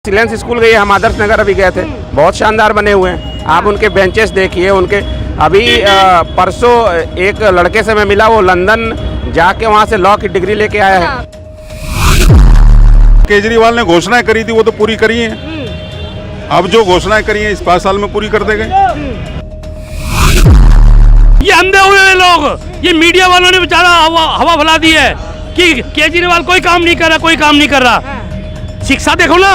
Excellence school गए, हम आदर्श नगर अभी गए थे, बहुत शानदार बने हुए हैं। आप उनके बेंचेस देखिए, उनके अभी परसों एक लड़के से मैं मिला, वो लंदन जाके वहाँ से लॉ की डिग्री लेके आया है। केजरीवाल ने घोषणाएं करी थी वो तो पूरी करी हैं। अब जो घोषणाएं करी हैं इस 5 साल में पूरी कर देंगे। ये अंधे हुए हैं लोग, ये मीडिया वालों ने बेचारा हवा फैला दी है कि केजरीवाल कोई काम नहीं कर रहा, कोई काम नहीं कर रहा। शिक्षा देखो ना,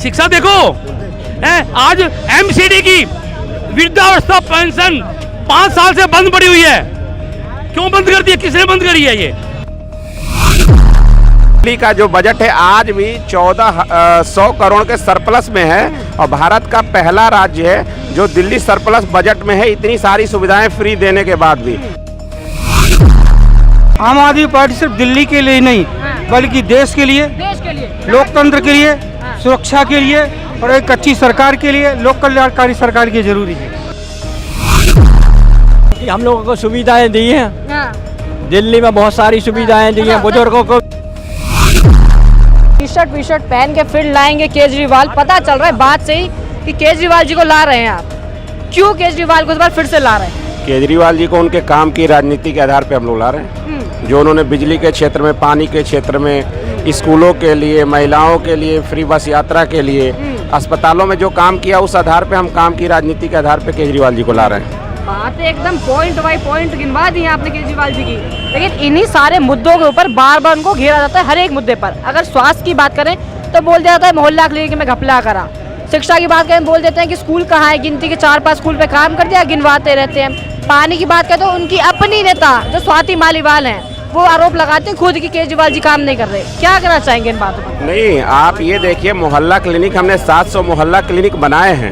शिक्षा देखो। आज एमसीडी की वृद्धावस्था पेंशन 5 साल से बंद पड़ी हुई है। क्यों बंद कर दी है? किसने बंद करी है? ये दिल्ली का जो बजट है आज भी 1400 करोड़ के सरप्लस में है और भारत का पहला राज्य है जो दिल्ली सरप्लस बजट में है, इतनी सारी सुविधाएं फ्री देने के बाद भी। आम आदमी पार्टी सिर्फ दिल्ली के लिए नहीं बल्कि देश के लिए, लोकतंत्र के लिए, सुरक्षा के लिए और एक अच्छी सरकार के लिए, लोक कल्याणकारी सरकार की जरूरी है। हम लोगों को सुविधाएं दी हैं, दिल्ली में बहुत सारी सुविधाएं दी हैं बुजुर्गों को। टी शर्ट पहन के फिर लाएंगे केजरीवाल। पता चल रहा है बात से ही कि केजरीवाल जी को ला रहे हैं आप। क्यों केजरीवाल को इस बार फिर से ला रहे हैं? केजरीवाल जी को उनके काम की राजनीति के आधार पे हम लोग ला रहे हैं। जो उन्होंने बिजली के क्षेत्र में, पानी के क्षेत्र में, स्कूलों के लिए, महिलाओं के लिए फ्री बस यात्रा के लिए, अस्पतालों में जो काम किया उस आधार पे हम काम की राजनीति के आधार पे केजरीवाल जी को ला रहे हैं। बात एकदम पॉइंट बाय पॉइंट गिनवा दी है आपने केजरीवाल जी की, लेकिन इन्हीं सारे मुद्दों के ऊपर बार बार उनको घेरा जाता है। हर एक मुद्दे पर अगर स्वास्थ्य की बात करें तो बोल दिया जाता है मोहल्ला क्लिनिक में घपला करा। शिक्षा की बात करें बोल देते हैं कि स्कूल कहाँ है, गिनती के 4-5 स्कूल पे काम कर दिया, गिनवाते रहते हैं। पानी की बात करें तो उनकी अपनी नेता जो स्वाति मालीवाल हैं वो आरोप लगाते हैं खुद कि केजरीवाल जी काम नहीं कर रहे। क्या करना चाहेंगे इन बातों पर? नहीं, आप ये देखिए, मोहल्ला क्लिनिक हमने 700 मोहल्ला क्लिनिक बनाए हैं।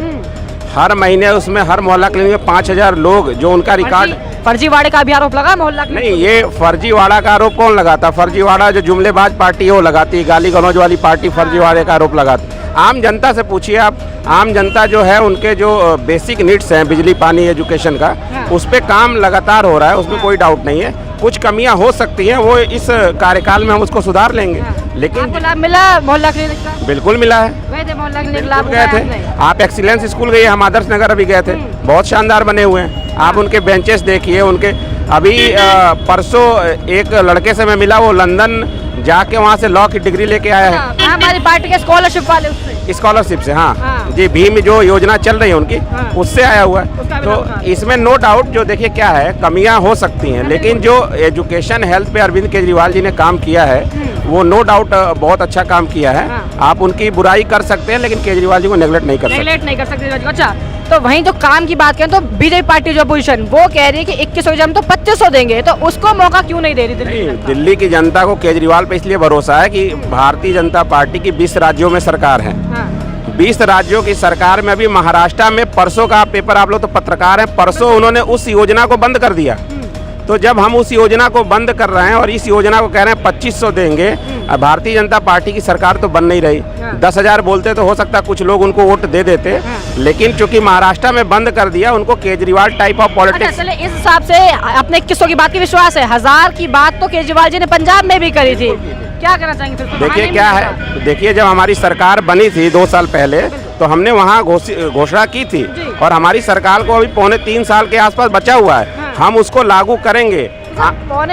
हर महीने उसमें हर मोहल्ला क्लिनिक में 5000 लोग जो उनका रिकॉर्ड। फर्जीवाड़े का भी आरोप लगा मोहल्ला क्लिनिक? नहीं, ये फर्जीवाड़ा का आरोप कौन लगाता? फर्जीवाड़ा जो जुमलेबाज पार्टी है वो लगाती है, गाली गलौज वाली पार्टी फर्जीवाड़े का आरोप लगाती। आम जनता से पूछिए आप, आम जनता जो है उनके जो बेसिक नीड्स हैं, बिजली, पानी, एजुकेशन का, उस पे काम लगातार हो रहा है, उसमें कोई डाउट नहीं है। कुछ कमियां हो सकती हैं, वो इस कार्यकाल में हम उसको सुधार लेंगे। लेकिन आपको लाभ मिला मोहल्ला क्लिनिक का? बिल्कुल मिला है। गए थे मोहल्ला क्लिनिक, लाभ गए थे। आप एक्सीलेंस स्कूल गए, हम आदर्श नगर अभी गए थे, बहुत शानदार बने हुए हैं। आप उनके बेंचेस देखिए, उनके अभी परसों एक लड़के से मैं मिला, वो लंदन जाके वहाँ से लॉ की डिग्री लेके आया है। हमारी पार्टी के स्कॉलरशिप वाले उससे, स्कॉलरशिप से। हाँ जी, भीम जो योजना चल रही है उनकी, उससे आया हुआ है। तो इसमें नो डाउट जो देखिए क्या है, कमियां हो सकती हैं, लेकिन जो एजुकेशन हेल्थ पे अरविंद केजरीवाल जी ने काम किया है वो नो डाउट बहुत अच्छा काम किया है। आप उनकी बुराई कर सकते हैं लेकिन केजरीवाल जी को नेगलेक्ट नहीं कर सकते। अच्छा, तो वहीं तो काम की बात करें तो बीजेपी पार्टी जो अपोजिशन वो कह रही है कि 2100 जम तो 2500 देंगे, तो उसको मौका क्यों नहीं दे रही दिल्ली? दिल्ली की जनता को केजरीवाल पे इसलिए भरोसा है कि भारतीय जनता पार्टी की 20 राज्यों में सरकार है। 20 राज्यों की सरकार में अभी महाराष्ट्र में परसों का पेपर, आप लोग तो पत्रकार हैं, परसों उन्होंने उस योजना को बंद कर दिया। तो जब हम उस योजना को बंद कर रहे हैं और इस योजना को कह रहे हैं 2500 देंगे, भारतीय जनता पार्टी की सरकार तो बन नहीं रही। 10,000 बोलते तो हो सकता है कुछ लोग उनको वोट दे देते, लेकिन चूंकि महाराष्ट्र में बंद कर दिया, उनको केजरीवाल टाइप ऑफ पॉलिटिक्स। चले इस हिसाब से अपने 2100 की बात की विश्वास है, 1000 की बात तो केजरीवाल जी ने पंजाब में भी करी थी। क्या करना चाहेंगे? देखिए क्या है, देखिए जब हमारी सरकार बनी थी 2 साल पहले तो हमने वहाँ घोषणा की थी और हमारी सरकार को अभी 3.25 साल के आसपास बचा हुआ है। हम उसको लागू करेंगे।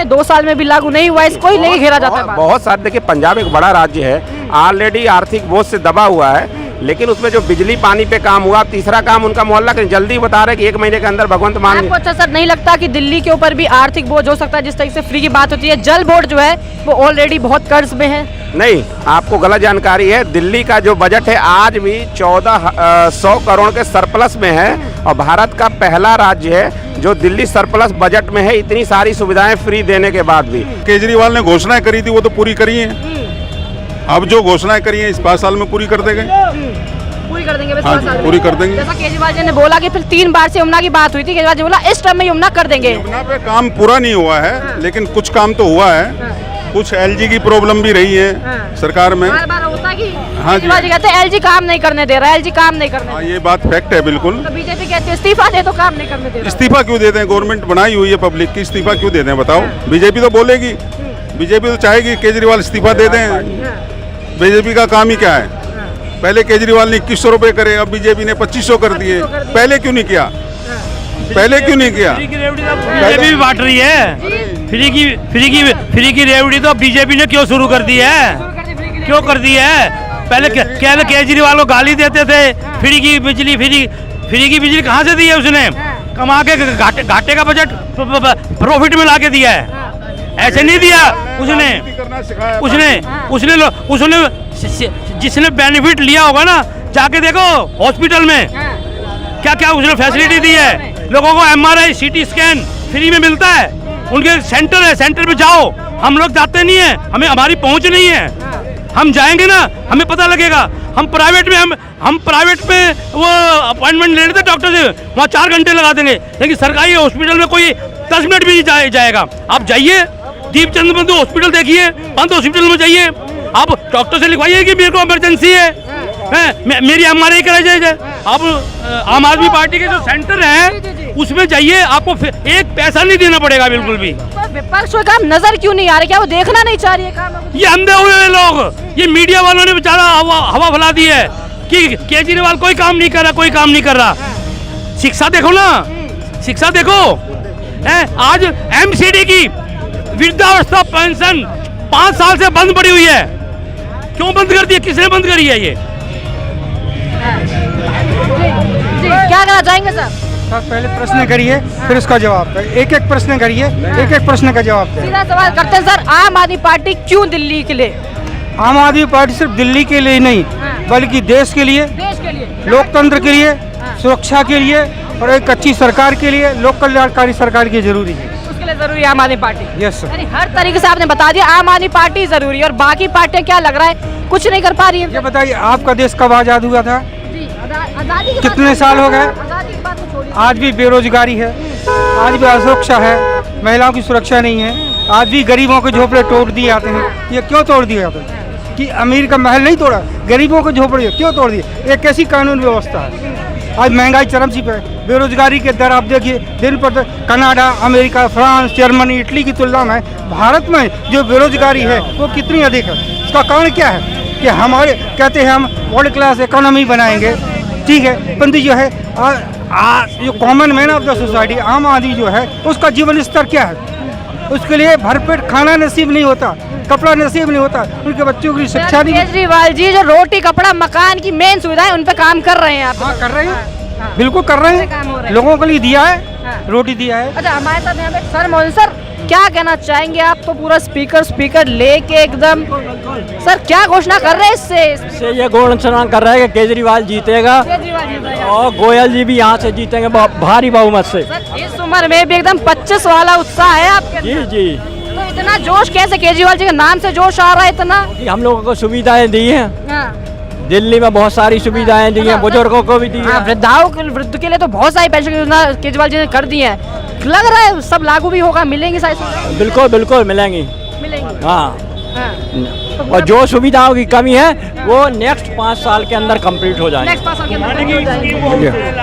2 साल में भी लागू नहीं हुआ, इसको ही लेके घेरा जाता है। बहुत सारे, देखिए पंजाब एक बड़ा राज्य है, ऑलरेडी आर्थिक बोझ से दबा हुआ है, लेकिन उसमें जो बिजली पानी पे काम हुआ, तीसरा काम उनका मोहल्ला के जल्दी बता रहे कि 1 महीने के अंदर भगवंत मान। आपको अच्छा सर नहीं लगता कि दिल्ली के ऊपर भी आर्थिक बोझ हो सकता है? जिस तरीके से फ्री की बात होती है, जल बोर्ड जो है वो ऑलरेडी बहुत कर्ज में है। नहीं, आपको गलत जानकारी है। दिल्ली का जो बजट है आज भी 1400 करोड़ के सरप्लस में है और भारत का पहला राज्य है जो दिल्ली सरप्लस बजट में है, इतनी सारी सुविधाएं फ्री देने के बाद भी। केजरीवाल ने घोषणाएं करी थी वो तो पूरी करी हैं। अब जो घोषणाएं करी हैं इस 5 साल में पूरी कर देंगे। पूरी कर देंगे बस 5 साल में। पूरी कर देंगे। जैसा केजरीवाल जी ने बोला कि फिर 3 बार से यमुना की बात हुई थी, केजरीवाल जी बोला इस टर्म में यमुना कर देंगे। यमुना पे काम पूरा नहीं हुआ है, लेकिन कुछ काम तो हुआ है। कुछ एलजी की प्रॉब्लम भी रही है सरकार में। बार-बार होता कि हाँ केजरीवाल जी कहते हैं एलजी काम नहीं करने दे रहा है, एलजी काम नहीं करने। हाँ, ये बात फैक्ट है बिल्कुल। तो बीजेपी कहती है इस्तीफा दे तो काम नहीं करने दे रहा। इस्तीफा क्यों देते हैं? गवर्नमेंट बनाई हुई है पब्लिक की, इस्तीफा क्यों देते हैं बताओ? बीजेपी तो बोलेगी, बीजेपी तो चाहेगी केजरीवाल इस्तीफा दे दें। बीजेपी का काम ही क्या है? पहले केजरीवाल ने 2100 रुपए करे, अब बीजेपी ने 2500 कर दिए। पहले क्यों नहीं किया? पहले क्यों नहीं किया? फ्री की रेवड़ी तो बीजेपी भी बांट रही है। फ्री की रेवड़ी तो बीजेपी ने क्यों शुरू कर दी है? क्यों कर दी है? पहले केजरीवाल को गाली देते थे, फ्री की बिजली कहाँ से दी है उसने? कमा के घाटे का बजट प्रॉफिट में ला के दिया है, ऐसे नहीं दिया उसने जिसने बेनिफिट लिया होगा ना, जाके देखो हॉस्पिटल में क्या क्या उसने फैसिलिटी दी है। लोगों को MRI CT स्कैन फ्री में मिलता है, उनके सेंटर है, सेंटर पे जाओ। हम लोग जाते नहीं है, हमारी पहुंच नहीं है। हम जाएंगे ना, हमें पता लगेगा। हम प्राइवेट में वो अपॉइंटमेंट ले लेते डॉक्टर से, वहाँ 4 घंटे लगा देंगे, लेकिन सरकारी हॉस्पिटल में कोई 10 मिनट भी नहीं जाएगा। आप जाइए दीपचंद बंधु हॉस्पिटल देखिए, पंत हॉस्पिटल में जाइए, आप डॉक्टर से लिखवाइए कि मेरे को इमरजेंसी है, मेरी MRI कराई जाए। आप आम आदमी पार्टी के जो सेंटर है उसमें जाइए, आपको एक पैसा नहीं देना पड़ेगा बिल्कुल भी। विपक्ष को काम नजर क्यों नहीं आ रहा? क्या वो देखना नहीं चाह रही है काम? ये अंधे हुए लोग, ये मीडिया वालों ने बेचारा हवा फैला दी है कि केजरीवाल कोई काम नहीं कर रहा। शिक्षा देखो ना, शिक्षा देखो। आज MCD की वृद्धावस्था पेंशन 5 साल से बंद पड़ी हुई है। क्यों बंद कर दी है? किसने बंद करी है? ये जी, क्या कहना चाहेंगे सर? सर पहले प्रश्न करिए, फिर उसका जवाब दें। एक प्रश्न करिए, एक प्रश्न का जवाब दें। सीधा सवाल करते हैं सर, आम आदमी पार्टी क्यों दिल्ली के लिए? आम आदमी पार्टी सिर्फ दिल्ली के लिए नहीं, बल्कि देश के लिए, लोकतंत्र के लिए, सुरक्षा के लिए और एक अच्छी सरकार के लिए, लोक कल्याणकारी सरकार की जरूरी है। उसके लिए जरूरी है आम आदमी पार्टी। Yes sir. यानी हर तरीके से आपने बता दिया आम आदमी पार्टी जरूरी है, और बाकी पार्टियां क्या लग रहा है कुछ नहीं कर पा रही है। ये बताइए, आपका देश कब आजाद हुआ था? आजादी की कितने बात साल हो गए? आजादी की बात तो छोड़िए। आज भी बेरोजगारी है, आज भी असुरक्षा है, महिलाओं की सुरक्षा नहीं है, आज भी गरीबों के झोपड़े तोड़ दिए जाते हैं। ये क्यों तोड़ दिए जाते हैं? कि अमीर का महल नहीं तोड़ा, गरीबों के झोपड़े क्यों तोड़ दिए? एक कैसी कानून व्यवस्था है? आज महंगाई चरम सी पे है, बेरोजगारी के दर आप देखिए दिन पर दिन। Canada, America, France, Germany, Italy की तुलना में भारत में जो बेरोजगारी है वो कितनी अधिक है। इसका कारण क्या है? कि हमारे कहते हैं हम वर्ल्ड क्लास इकोनॉमी बनाएंगे, ठीक है, परंतु जो है जो common man of the society, आम आदमी जो है, उसका जीवन स्तर क्या है? उसके लिए भरपेट खाना नसीब नहीं होता, कपड़ा नसीब नहीं होता, उनके बच्चों की शिक्षा नहीं। केजरीवाल जी जो रोटी कपड़ा मकान की मेन सुविधाएं उन पे काम कर रहे हैं आप? हाँ कर रहे हैं, बिल्कुल कर रहे हैं, लोगों के लिए दिया है, रोटी दिया है। अच्छा, हमारे साथ यहाँ पे सर मौजूद। सर क्या कहना चाहेंगे आप? तो पूरा स्पीकर लेके एकदम सर क्या घोषणा कर रहे हैं इससे? ये घोषणा कर रहे हैं कि केजरीवाल जीतेगा और गोयल जी भी यहाँ से जीतेंगे भारी बहुमत से। सर इस उम्र में भी एकदम 25 वाला उत्साह है आपके अंदर। जी। तो इतना जोश कैसे? केजरीवाल जी के नाम से जोश आ रहा है इतना? हम लोगों को सुविधाएं दी हैं, दिल्ली में बहुत सारी सुविधाएं दी हैं, बुजुर्गों को भी दी हैं। वृद्ध के लिए तो बहुत सारी पेंशन योजना केजरीवाल जी ने कर दी है। लग रहा है सब लागू भी होगा, मिलेंगी सारी? बिल्कुल मिलेंगी। हाँ। और जो सुविधाओं की कमी है वो नेक्स्ट 5 साल के अंदर कंप्लीट हो जाएंगे। नेक्स्ट 5 साल के अंदर